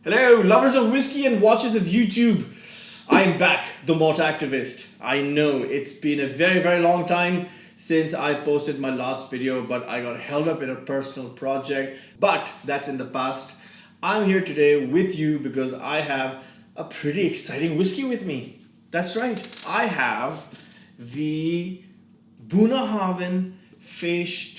Hello, lovers of whiskey and watchers of YouTube. I am back, the malt activist. I know it's been a very, very long time since I posted my last video, but I got held up in a personal project. But that's in the past. I'm here today with you because I have a pretty exciting whiskey with me. That's right, I have the Bunnahabhain Feis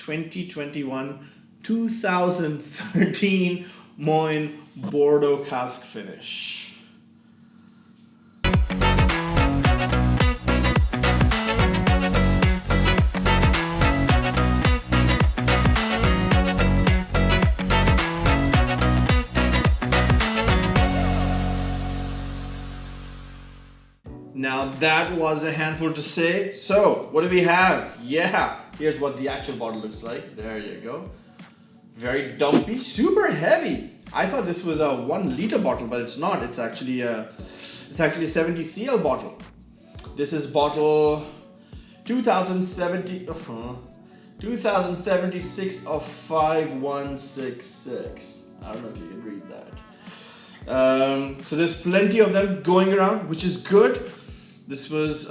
2021-2013 MOINE Bourdeaux cask finish. Now that was a handful to say. So what do we have? Yeah, here's what the actual bottle looks like. There you go. Very dumpy, super heavy. I thought this was a 1 liter bottle, but it's not. It's actually a 70 cl bottle. This is bottle 2076 of 5166. I don't know if you can read that. So there's plenty of them going around, which is good. This was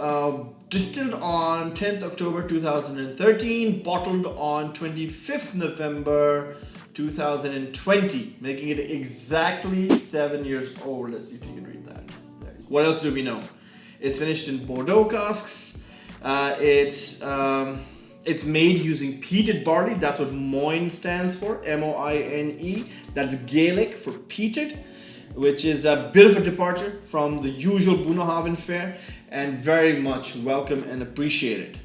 distilled on 10th October 2013, bottled on 25th November 2020, making it exactly 7 years old. Let's see if you can read that. There. What else do we know? It's finished in Bourdeaux casks. It's made using peated barley. That's what MOINE stands for, M-O-I-N-E. That's Gaelic for peated, which is a bit of a departure from the usual Bunnahabhain fare and very much welcome and appreciated.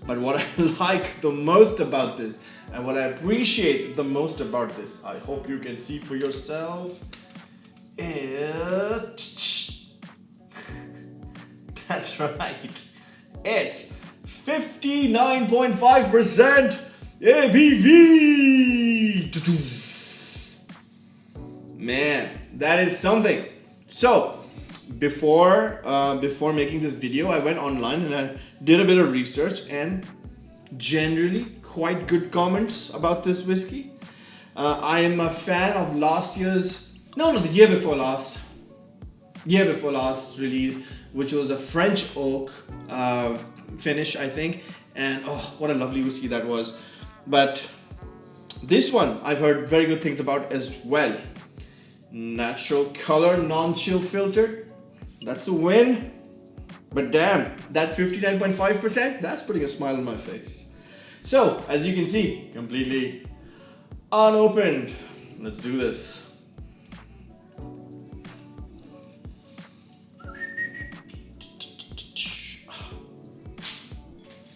But what I like the most about this and what I appreciate the most about this, I hope you can see for yourself, that's right, it's 59.5% ABV. Man, that is something. So before making this video, I went online and I did a bit of research, and generally quite good comments about this whiskey. I am a fan of the year before last release, which was a French oak finish, I think, and oh, what a lovely whiskey that was. But this one I've heard very good things about as well. Natural color, non-chill filtered, that's a win. But damn, that 59.5%, that's putting a smile on my face. So, as you can see, completely unopened. Let's do this.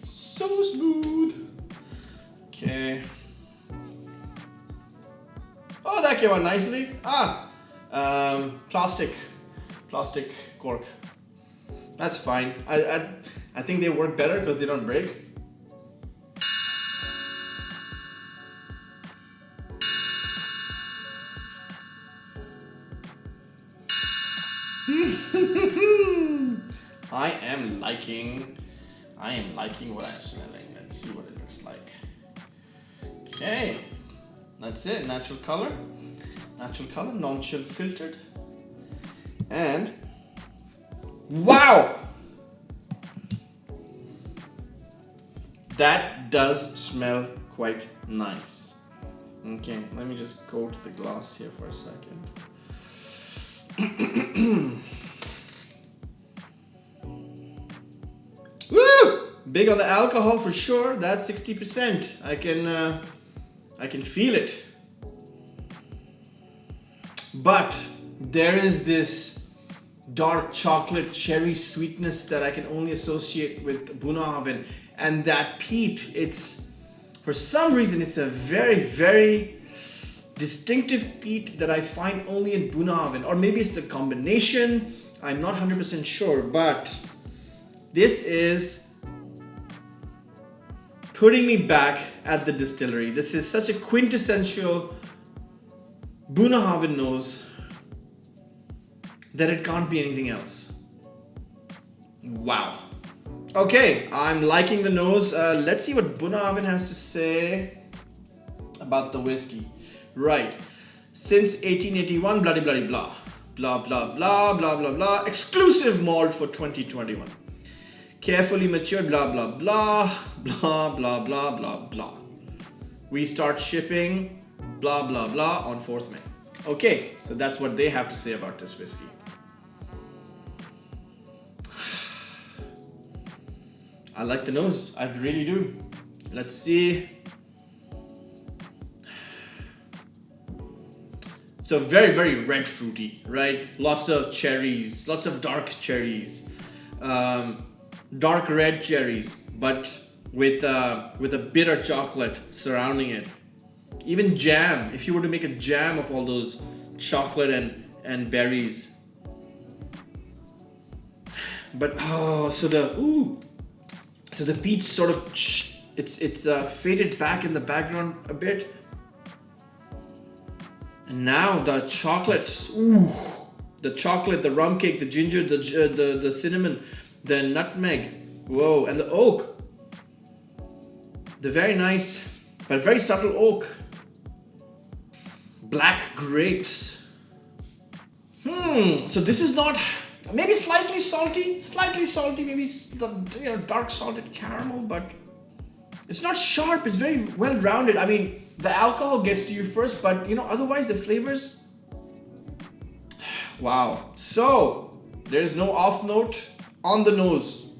So smooth. Okay. Oh, that came out nicely. Plastic cork. That's fine. I think they work better because they don't break. I am liking what I'm smelling. Let's see what it looks like. Okay. That's it, natural color, non-chill filtered, and wow! That does smell quite nice. Okay, let me just go to the glass here for a second. Woo! Big on the alcohol for sure, that's 60%. I can feel it. But there is this dark chocolate cherry sweetness that I can only associate with Bunnahabhain, and that peat, for some reason it's a very, very distinctive peat that I find only in Bunnahabhain, or maybe it's the combination, I'm not 100% sure, but this is putting me back at the distillery. This is such a quintessential Bunnahabhain nose that it can't be anything else. Wow. Okay, I'm liking the nose. Let's see what Bunnahabhain has to say about the whiskey. Right. Since 1881, bloody bloody blah. Blah blah blah blah blah blah. Exclusive malt for 2021. Carefully matured, blah blah blah blah blah blah blah blah. We start shipping, blah blah blah, on 4th May. Okay, so that's what they have to say about this whiskey. I like the nose, I really do. Let's see. So very, very red fruity, right? Lots of cherries, lots of dark cherries, dark red cherries, but with a bitter chocolate surrounding it. Even jam, if you were to make a jam of all those chocolate and berries. But so the peach sort of it's faded back in the background a bit. And now the chocolates, the chocolate, the rum cake, the ginger, the cinnamon, the nutmeg, whoa, and the oak. The very nice, but very subtle oak. Black grapes. So this is not, maybe slightly salty, maybe dark salted caramel, but it's not sharp, it's very well rounded. I mean, the alcohol gets to you first, but otherwise the flavors, wow. So there's no off note on the nose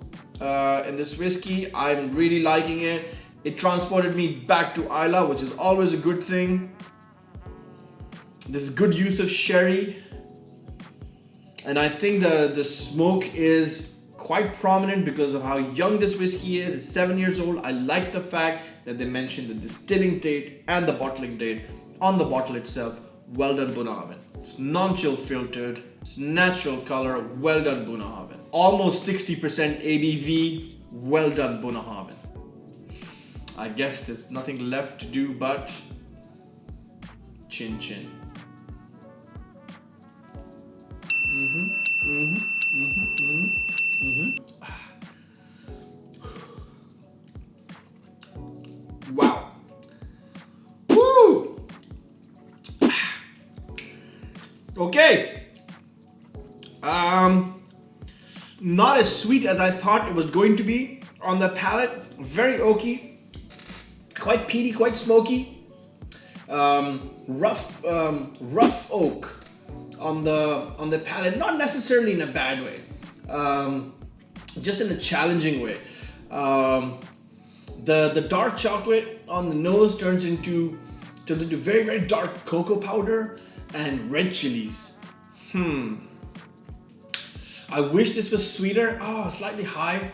in this whiskey. I'm really liking it. It transported me back to Islay, which is always a good thing. There's good use of sherry, and I think the smoke is quite prominent because of how young this whiskey is. It's 7 years old. I like the fact that they mentioned the distilling date and the bottling date on the bottle itself. Well done, Bunnahabhain. It's non-chill filtered. It's natural color. Well done, Bunnahabhain. Almost 60% ABV. Well done, Bunnahabhain. I guess there's nothing left to do but chin chin. Wow. Woo! Okay. Not as sweet as I thought it was going to be on the palate. Very oaky, quite peaty, quite smoky. Rough oak on the palate, not necessarily in a bad way, just in a challenging way. The dark chocolate on the nose turns into very, very dark cocoa powder and red chilies. I wish this was sweeter. Slightly high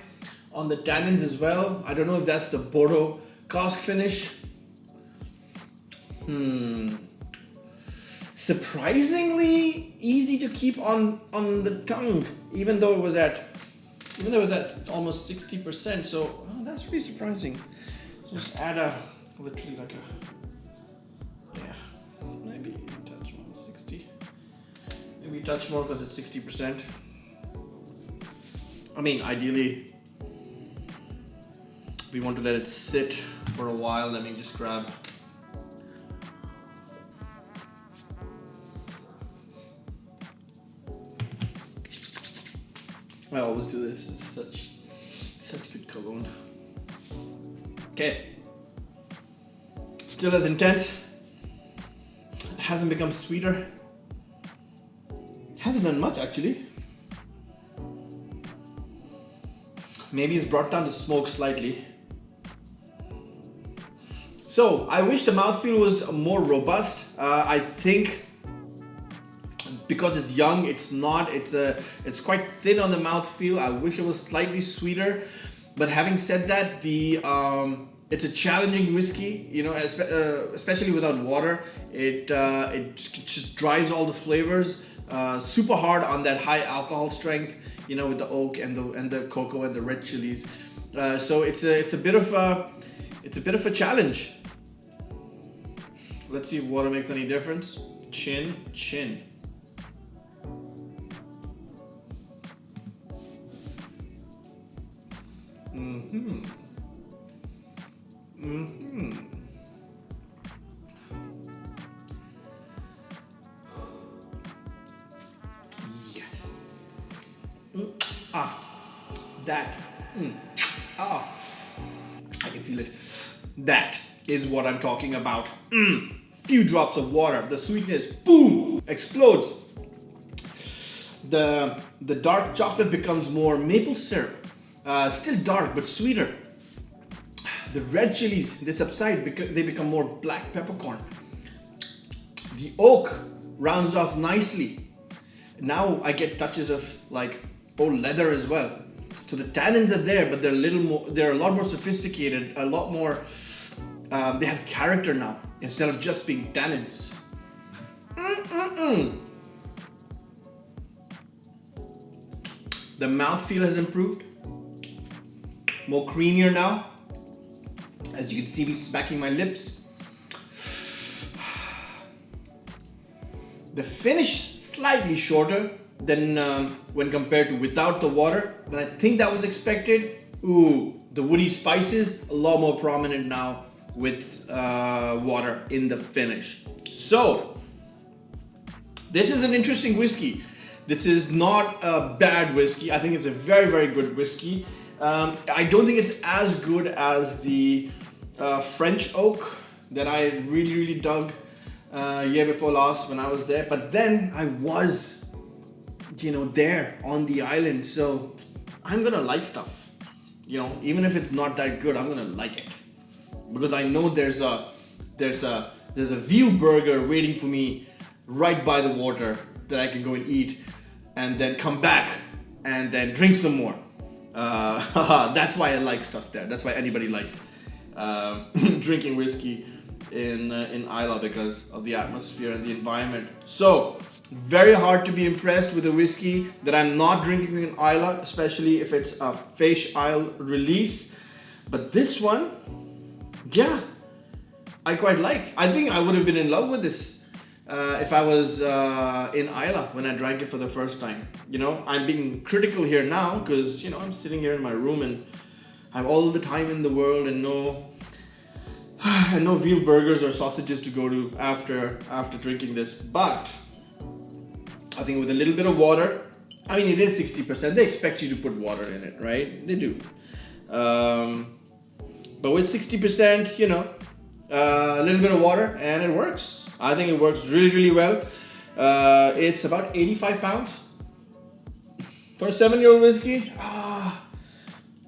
on the tannins as well. I don't know if that's the Bourdeaux cask finish. Surprisingly easy to keep on the tongue, even though it was at almost 60%. So that's really surprising. Just add literally like maybe a touch more, 60. Maybe a touch more because it's 60%. I mean, ideally, we want to let it sit for a while. Let me just grab. I always do this. It's such good cologne. Okay. Still as intense. It hasn't become sweeter. Hasn't done much actually. Maybe it's brought down the smoke slightly. So I wish the mouthfeel was more robust. I think because it's young, it's not. It's quite thin on the mouthfeel. I wish it was slightly sweeter. But having said that, it's a challenging whiskey. Especially without water, it just drives all the flavors. Super hard on that high alcohol strength. With the oak and the cocoa and the red chilies. So it's a bit of a challenge. Let's see if water makes any difference. Chin, chin. that. I can feel it. That is what I'm talking about. Few drops of water, the sweetness, boom, explodes. The dark chocolate becomes more maple syrup. Still dark, but sweeter. The red chilies, they subside because they become more black peppercorn. The oak rounds off nicely. Now I get touches of like leather as well. So the tannins are there, but they're a lot more sophisticated, a lot more, they have character now, instead of just being tannins. The mouthfeel has improved. More creamier now. As you can see me smacking my lips. The finish slightly shorter than when compared to without the water, but I think that was expected. The woody spices a lot more prominent now with water in the finish. So this is an interesting whiskey. This is not a bad whiskey. I think it's a very, very good whiskey. I don't think it's as good as the French oak that I really, really dug year before last when I was there. But then I was, there on the island. So I'm gonna like stuff. Even if it's not that good, I'm gonna like it because I know there's a veal burger waiting for me right by the water that I can go and eat, and then come back and then drink some more. That's why I like stuff there. That's why anybody likes drinking whiskey in Islay, because of the atmosphere and the environment. So very hard to be impressed with a whiskey that I'm not drinking in Islay, especially if it's a Feis Ile release. But this one, yeah, I quite like. I think I would have been in love with this if I was in Islay when I drank it for the first time. I'm being critical here now because, I'm sitting here in my room and I have all the time in the world and no veal burgers or sausages to go to after drinking this. But I think with a little bit of water, it is 60%. They expect you to put water in it, right? They do. But with 60%, a little bit of water and it works. I think it works really, really well. It's about 85 pounds for a 7-year-old whiskey.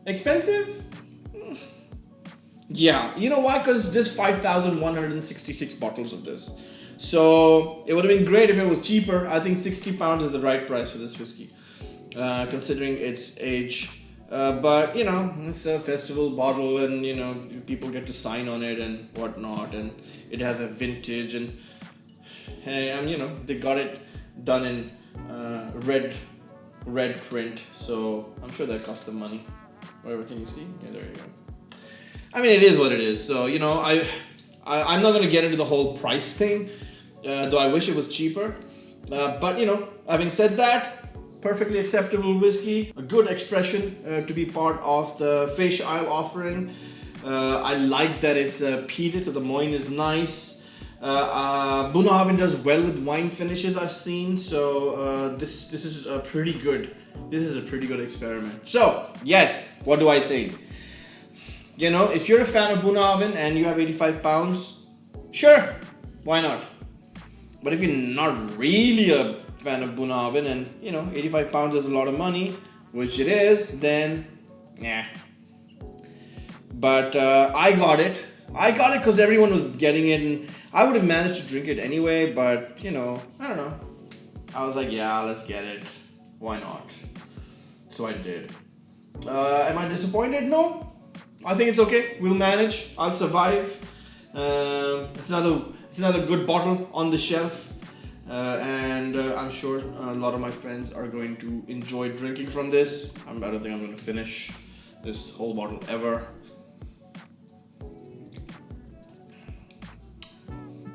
Expensive? Yeah, you know why? Because there's 5,166 bottles of this. So it would have been great if it was cheaper. I think 60 pounds is the right price for this whiskey, considering its age. But it's a festival bottle, and people get to sign on it and whatnot, and it has a vintage, and they got it done in red print, so I'm sure that cost them money. Whatever, can you see? Yeah, there you go. It is what it is. So I'm not gonna get into the whole price thing, though I wish it was cheaper. But having said that, perfectly acceptable whiskey, a good expression to be part of the Feis Ile offering. I like that it's peated, so the MOINE is nice. Bunnahabhain does well with wine finishes, I've seen, so this is a pretty good. This is a pretty good experiment. So yes, what do I think? If you're a fan of Bunnahabhain and you have 85 pounds, sure, why not? But if you're not really a fan of Bunnahabhain and 85 pounds is a lot of money, which it is, then yeah. But I got it because everyone was getting it, and I would have managed to drink it anyway, but I don't know, I was like, yeah, let's get it, why not? So I did. Am I disappointed? No, I think it's okay. We'll manage. I'll survive. It's another good bottle on the shelf. And I'm sure a lot of my friends are going to enjoy drinking from this. I don't think I'm going to finish this whole bottle ever.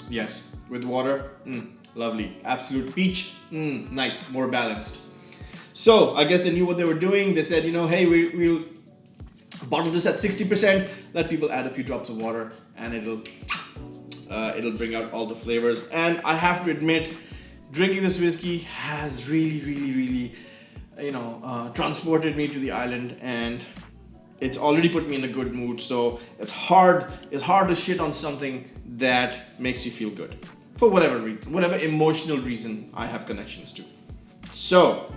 Yes, with water, lovely. Absolute peach, nice, more balanced. So I guess they knew what they were doing. They said, hey, we'll bottle this at 60%. Let people add a few drops of water, and it'll bring out all the flavors. And I have to admit, drinking this whiskey has really, really, really transported me to the island, and it's already put me in a good mood. So it's hard to shit on something that makes you feel good for whatever reason, whatever emotional reason I have connections to. So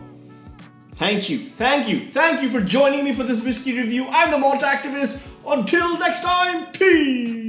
thank you for joining me for this whiskey review. I'm the Malt Activist. Until next time, peace.